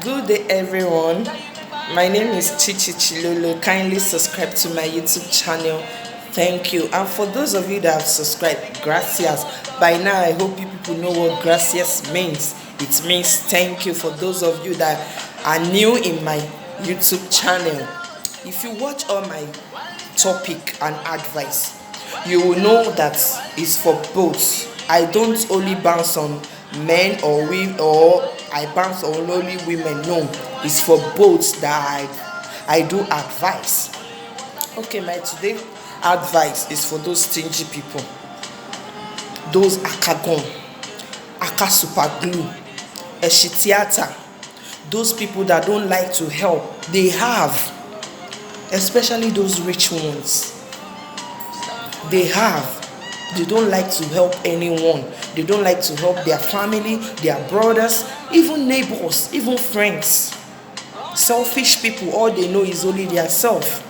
Good day, everyone. My name is Chichi Chilolo. Kindly subscribe to my YouTube channel. Thank you. And for those of you that have subscribed, gracias. By now, I hope you people know what gracias means. It means thank you. For those of you that are new in my YouTube channel, if you watch all my topic and advice, you will know that it's for both. I don't only bounce on men or women, or I bounce on only women. No, it's for both that I do advice. Okay, my today advice is for those stingy people, those akagon, aka super glue, eshitiata, those people that don't like to help. They have, especially those rich ones. They don't like to help anyone. They don't like to help their family, their brothers, even neighbors, even friends. Selfish people, all they know is only their self.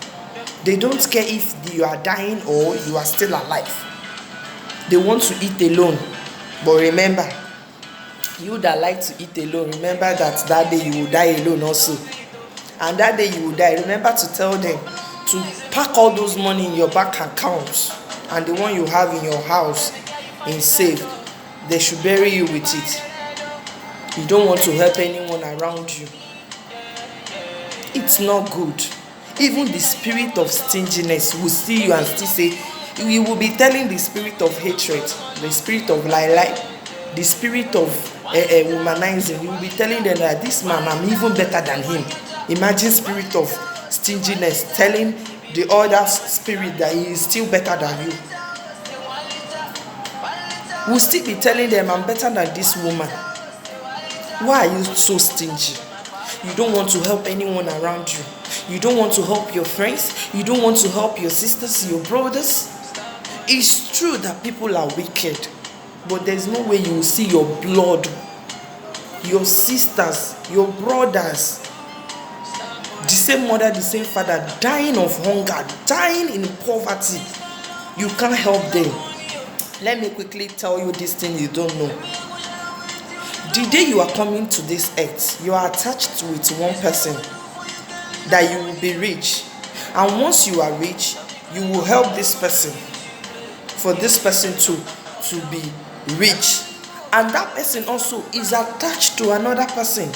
They don't care if you are dying or you are still alive. They want to eat alone. But remember, you that like to eat alone, remember that day you will die alone also. And that day you will die, remember to tell them to pack all those money in your bank accounts, and the one you have in your house in safe, they should bury you with it. You don't want to help anyone around you. It's not good. Even the spirit of stinginess will see you and still say, we will be telling the spirit of hatred, the spirit of lie, the spirit of womanizing. You will be telling them that this man, I'm even better than him. Imagine spirit of stinginess telling the other spirit that he is still better than you. We'll still be telling them, I'm better than this woman. Why are you so stingy? You don't want to help anyone around you. You don't want to help your friends. You don't want to help your sisters, your brothers. It's true that people are wicked, but there's no way you will see your blood, your sisters, your brothers, the same mother, the same father, dying of hunger, dying in poverty. You can't help them. Let me quickly tell you this thing you don't know. The day you are coming to this earth, you are attached with one person that you will be rich. And once you are rich, you will help this person for this person to be rich. And that person also is attached to another person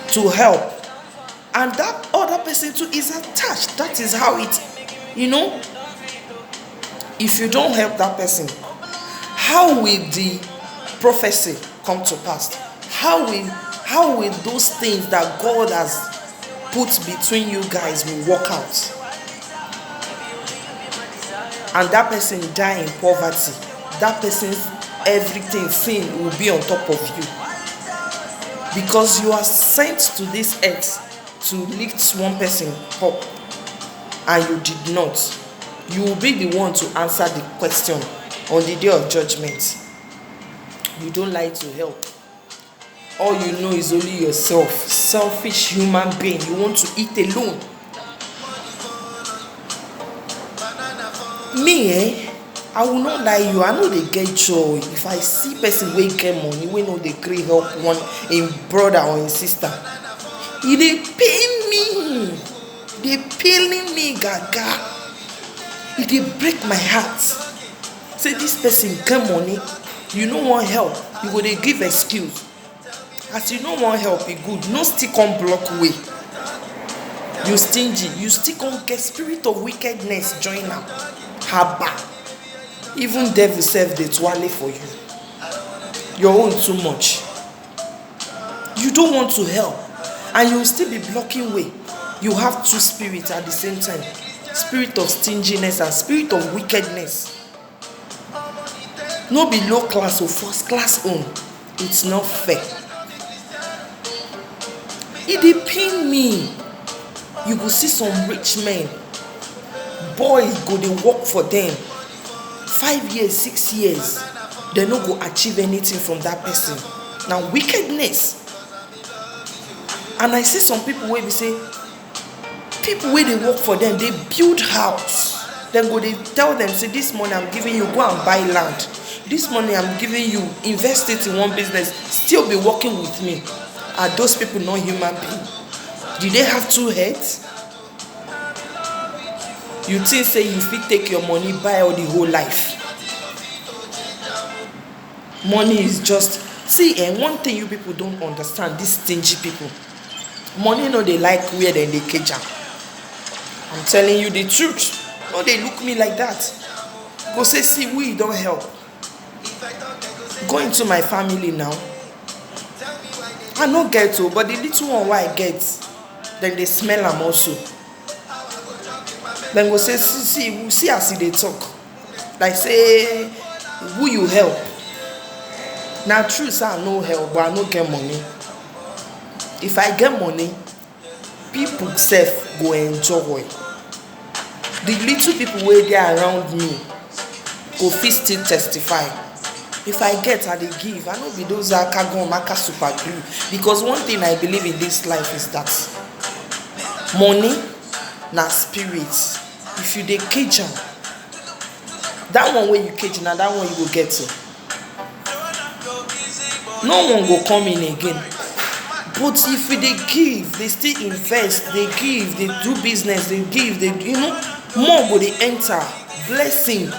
to help. And that other person too is attached. That is how it, if you don't help that person, how will the prophecy come to pass? How will those things that God has put between you guys will work out? And that person die in poverty. That person's everything, sin will be on top of you. Because you are sent to this earth to lift one person up, and you did not. You will be the one to answer the question on the day of judgment. You don't like to help. All you know is only yourself. Selfish human being. You want to eat alone. Me, I will not lie you. I know they get joy. If I see person wey get money, we know they gree help one in brother or in sister, e dey pain me. They paining me gaga. It dey break my heart. Say this person get money, you no want help, you go dey give excuse. As you no want help, e good. No still come block way. You stingy. You still come get spirit of wickedness join am. Haba. Even devil self dey twale for you. Your own too much. You don't want to help, and you will still be blocking way. You have two spirits at the same time. Spirit of stinginess and spirit of wickedness. No be low class or first class own. It's not fair. It dey pain me. You go see some rich men, boys go dey work for them 5 years, 6 years, they no go achieve anything from that person. Now wickedness. And I see some people wey be say, people wey dey work for them, they build house. Then go they tell them, say, this money I'm giving you, go and buy land. This money I'm giving you, invest it in one business, still be working with me. Are those people not human beings? Do they have two heads? You think say you fit take your money buy all the whole life? Money is just see, and one thing you people don't understand, these stingy people, money no they like where they cage am. I'm telling you the truth. No, they look me like that. Go say, see, we don't help. Go into my family now. I no get to, but the little one why I get, then they smell am also. Then go say, see as they talk. Like say, who you help? Now true, say I no help, but I no get money. If I get money, people self go enjoy. The little people where they are around me go fit still testify. If I get, I dey give. I no be those akagon maka super glue. Because one thing I believe in this life is that money na spirit. If you dey cage am, that one where you cage na that one you go get to. No one go come in again. But if we dey give, they still invest, they give, they do business, they give, they more go dey enter. Blessing.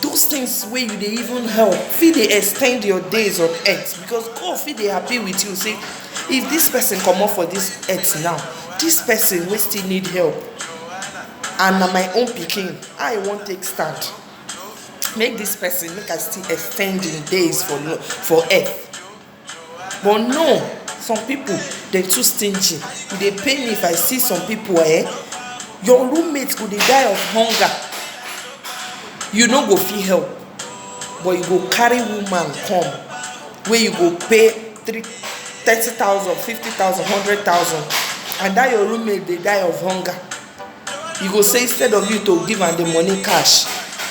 Those things where you dey even help, fit dey extend your days on earth. Because God fit dey happy with you. Say, if this person come up for this earth now, this person will still need help. And na my own pikin, I won't take stand. Make this person, make I still extend in days for earth. But no, some people, they too stingy. They pay me if I see some people, your roommates could die of hunger. You no go feel help. But you go carry woman come, where you go pay 30,000, 50,000, 100,000. And that your roommate, they die of hunger. You go say instead of you to give am the money cash,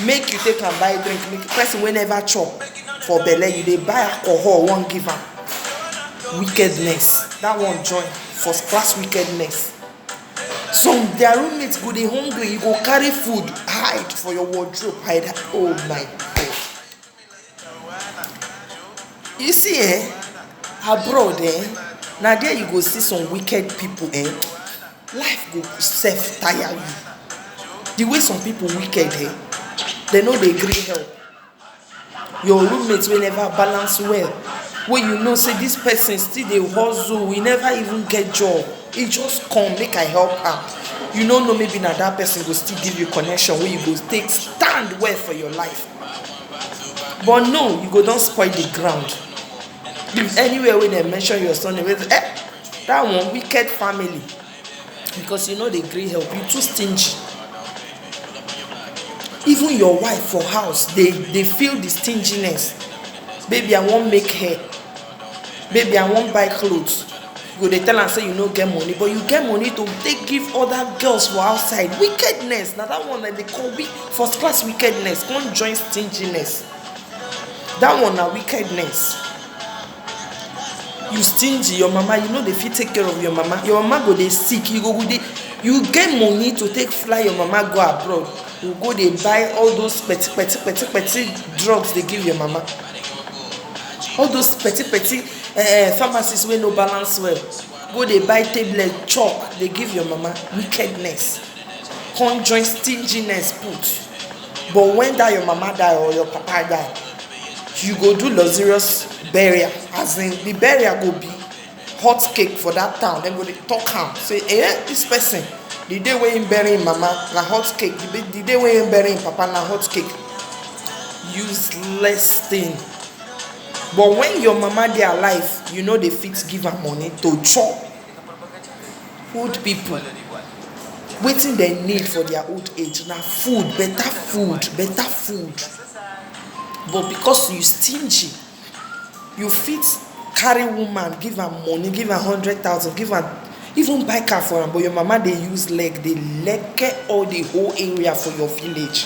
make you take and buy drink. Make person wey never chop for belle, you dey buy alcohol, one give am. Wickedness. That one join first class wickedness. Some their roommates go dey hungry, you go carry food, hide for your wardrobe, hide. Oh my God. You see, abroad, now there you go see some wicked people, life go self tire you. The way some people wicked, they know they gree help. Your roommates will never balance well. When you know, say this person still they hustle, we never even get job. It just come, make I help her. You don't know maybe now that person will still give you connection where you go take stand well for your life. But no, you go don't spoil the ground. If anywhere when they mention your son, they say, that one wicked family. Because you know they gree help. You too stingy. Even your wife for house, they feel the stinginess. Baby, I won't make hair. Baby, I won't buy clothes. You go they tell and say you don't get money, but you get money to take give other girls for outside. Wickedness. Now that one that they call first class wickedness. Can't join stinginess. That one na wickedness. You stingy, your mama, you know they fit take care of your mama. Your mama go they sick. You get money to take fly your mama go abroad. You go they buy all those petty drugs they give your mama. All those petty pharmacies where no balance well. Go they buy tablet chalk they give your mama. Wickedness. Can't join stinginess put. But when that your mama die or your papa die, you go do luxurious burial. As in the burial go be hot cake for that town. Then go they talk am. Say, this person, the day when you bury mama, na hot cake. The day when you bury papa, na hot cake. Useless thing. But when your mama dey alive, you know they fit give her money to chop. Old people, wetin they need for their old age na food, better food. But because you stingy, you fit carry woman, give her money, give her 100,000, give her even buy car for her. But your mama they use leg, they leg all the whole area for your village.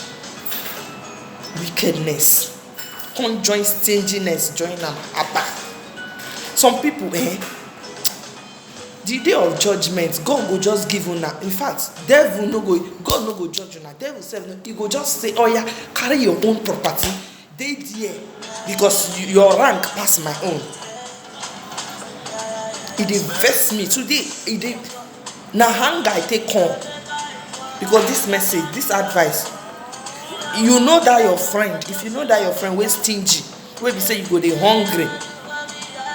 Wickedness. Can't join stinginess, join them apart. Some people, the day of judgment, God go just give una. In fact, God no go judge una. Devil say, he go just say, oh yeah, carry your own property, dey there because your rank pass my own. E dey vex me today. E dey na hunger I take come because this message, this advice, you know that your friend, if you know that your friend wey stingy, wey be say you go dey hungry,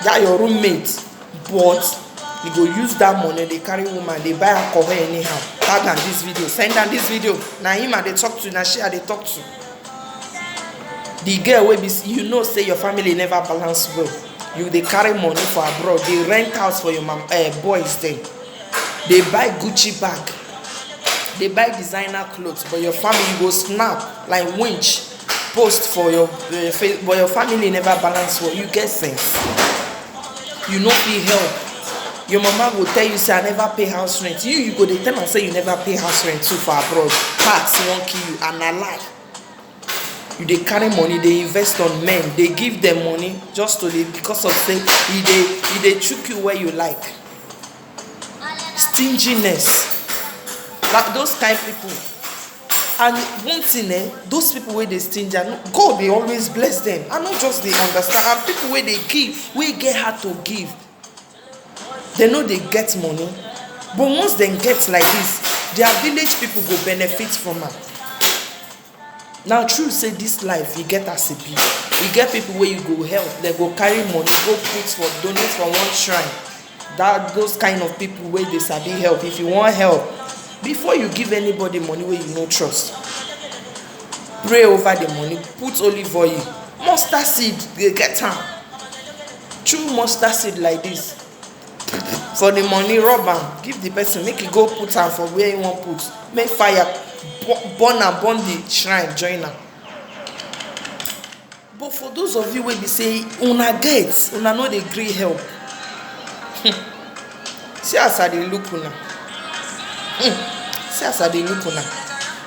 that your roommate, but you go use that money dey carry woman dey buy alcohol anyhow, tag am this video, send am this video, na him I dey talk to, na she I dey talk to. The girl wey be, you know say your family never balance well, you dey carry money for abroad, dey rent house for your boys dem, dey buy Gucci bag, dey buy designer clothes, but your family go snap like winch post for your face, but your family never balance well. You get sense? You no fit help. Your mama go tell you say I never pay house rent, you go dey tell am say you never pay house rent too for abroad, tax wan kill you, and na lie. You dey carry money dey invest on men, dey give them money just to dey, because of say e dey chook you where you like. Stinginess, like those kind people. And one thing, those people wey dey stingy, God dey always bless them. I no just dey understand. And people wey dey give, wey get heart to give, they know they get money, but once dem get like this, their village people go benefit from am. Now true say this life, you get as e be, you get people wey you go help, they go carry money go put for, donate for one shrine. That those kind of people wey dey sabi help. If you want help, before you give anybody money wey you no trust, pray over the money, put olive oil, mustard seed, dey get am, chew mustard seed like this for the money, rub am, give the person, make e go put am for where you wan put, make fire burn am, burn the shrine, join am. But for those of you wey be say una get, una no dey gree help, see as I dey look una, see as I dey look una,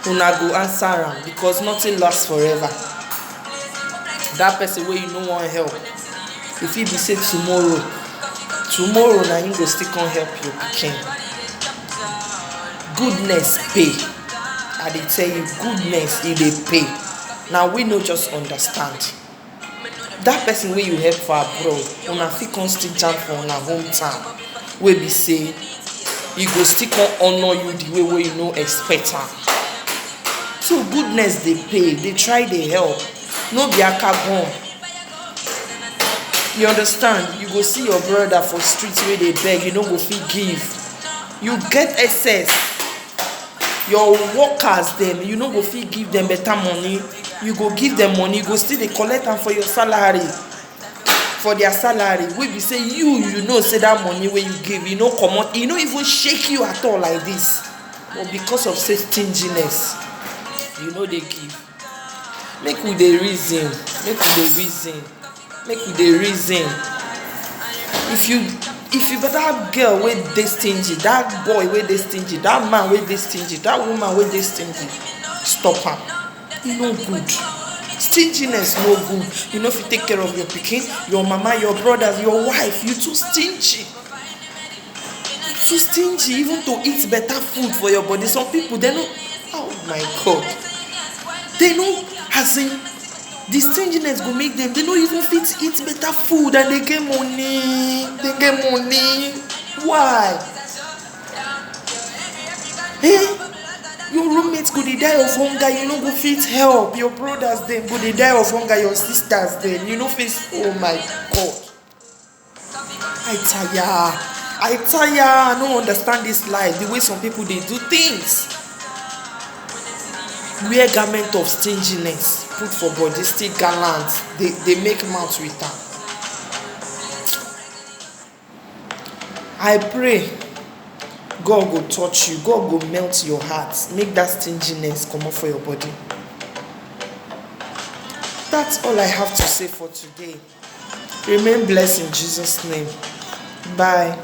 una go answer am, because nothing lasts forever. That person wey you no wan help, e fit be say tomorrow na him go still come help your pikin. Goodness pay, I dey tell you, goodness e dey pay. Now we no just understand. That person wey you help for abroad, una fit come still jam for una hometown, wey be say e go still come honor you the way wey you no expect am. So goodness dey pay, dey try dey help, no be akagbon. You understand? You go see your brother for street wey dey beg, you no go fit give. You get excess, your workers dem, you no go fit give them better money. You go give them money, you go still dey collect am for your salary, for their salary, wey be say you know say that money wey you give, you no comot, e no even shake you at all like this, but because of say stinginess, you no dey give. Make we dey reason, make we dey reason, make we dey reason. If you that girl wey dey stingy, that boy wey dey stingy, that man wey dey stingy, that woman wey dey stingy, stop am. E no good. Stinginess no good. You no fit take care of your pikin, your mama, your brothers, your wife. You too stingy. You too stingy even to eat better food for your body. Some people, they know, oh my God, they know, as in, the stinginess go make them, they no even fit eat better food, and they get money. They get money. Why? Eh? Your roommates go dey die of hunger, you no go fit help. Your brothers dem go dey die of hunger, your sisters dem, you no fit. Oh my God, I tire. I no understand this life, the way some people dey do things. Wear garment of stinginess, put for body, still gallant. They make mouth with am. I pray God go touch you, God go melt your heart, make that stinginess come off for your body. That's all I have to say for today. Remain blessed in Jesus' name. Bye.